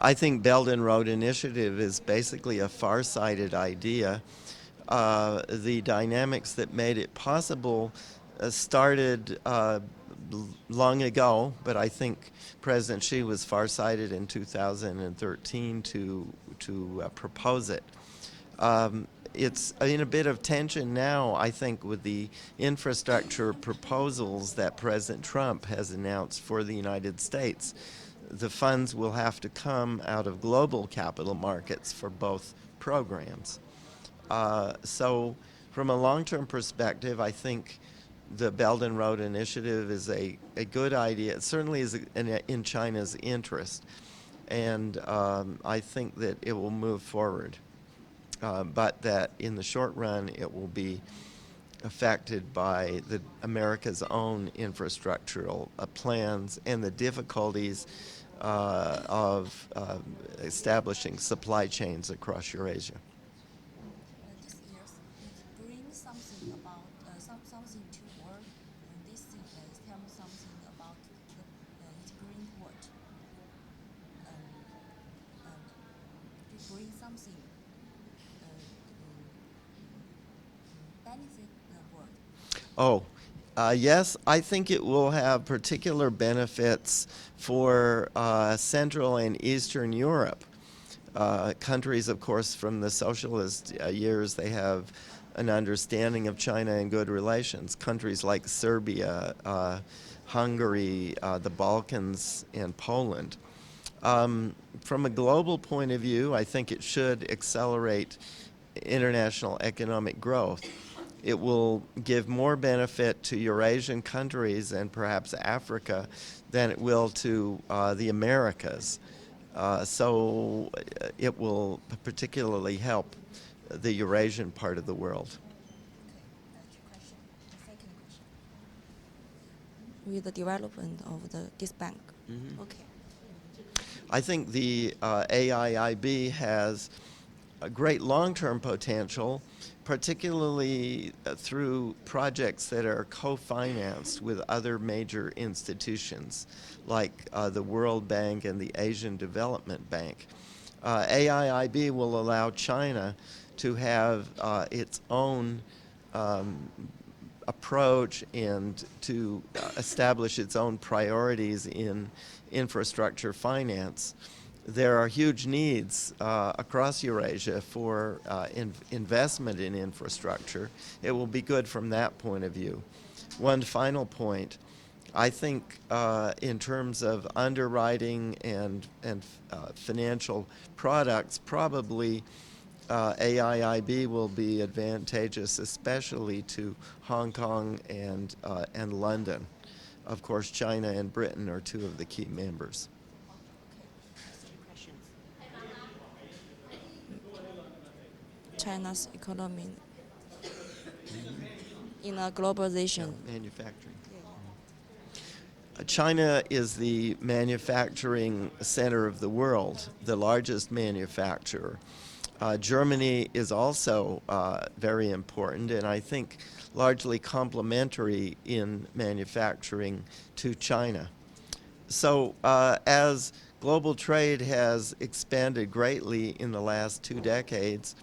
I think Belt and Road Initiative is basically a far-sighted idea. The dynamics that made it possible started long ago, but I think President Xi was far-sighted in 2013 to propose it. It's in a bit of tension now, I think, with the infrastructure proposals that President Trump has announced for the United States. The funds will have to come out of global capital markets for both programs. So, from a long term perspective, I think the Belt and Road Initiative is a good idea. It certainly is in China's interest. And I think that it will move forward. But that in the short run, it will be affected by America's own infrastructural plans and the difficulties of establishing supply chains across Eurasia. This year, it brings something about something to work. This thing tell me something about it bring what? It bring something benefit the world. Oh, yes, I think it will have particular benefits for Central and Eastern Europe. Countries, of course, from the socialist years, they have an understanding of China and good relations. Countries like Serbia, Hungary, the Balkans, and Poland. From a global point of view, I think it should accelerate international economic growth. It will give more benefit to Eurasian countries and perhaps Africa than it will to the Americas. So it will particularly help the Eurasian part of the world. Okay, two question. The second question. With the development of this bank. Okay. I think the AIIB has a great long-term potential, particularly through projects that are co-financed with other major institutions like the World Bank and the Asian Development Bank. AIIB will allow China to have its own approach and to establish its own priorities in infrastructure finance. There are huge needs across Eurasia for investment in infrastructure. It will be good from that point of view. One final point, I think in terms of underwriting and financial products, probably AIIB will be advantageous, especially to Hong Kong and London. Of course, China and Britain are two of the key members. China's economy in a globalization. Manufacturing. China is the manufacturing center of the world, the largest manufacturer. Germany is also very important, and I think largely complementary in manufacturing to China. So as global trade has expanded greatly in the last 2 decades,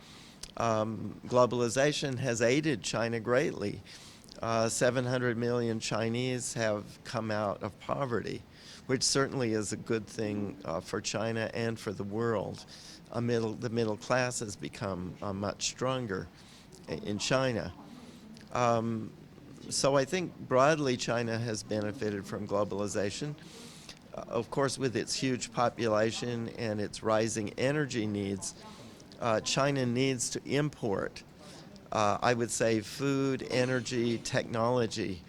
globalization has aided China greatly. 700 million Chinese have come out of poverty, which certainly is a good thing for China and for the world. The middle class has become much stronger in China. So I think broadly China has benefited from globalization. Of course, with its huge population and its rising energy needs, China needs to import, I would say, food, energy, technology.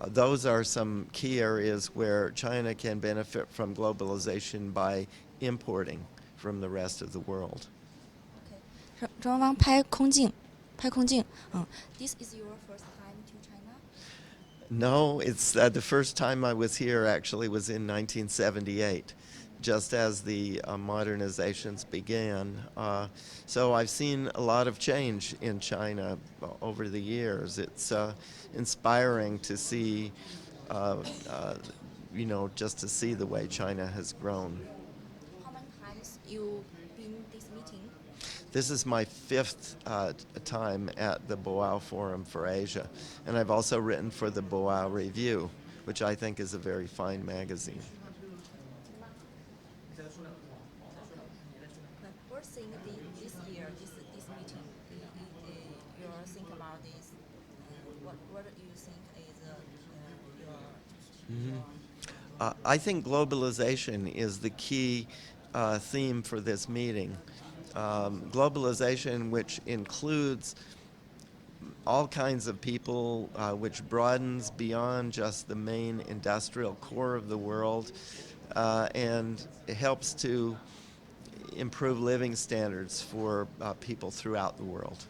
Those are some key areas where China can benefit from globalization by importing from the rest of the world. Okay. 中央拍空镜，拍空镜。This is your first time to China? No, it's the first time I was here actually was in 1978, just as the modernizations began. So I've seen a lot of change in China over the years. It's inspiring to see, just to see the way China has grown. How many times you been this meeting? This is my fifth time at the Boao Forum for Asia, and I've also written for the Boao Review, which I think is a very fine magazine. What thing this year, this meeting, you think about this? What do you think is your I think globalization is the key theme for this meeting. Globalization, which includes all kinds of people, which broadens beyond just the main industrial core of the world, and it helps to improve living standards for people throughout the world.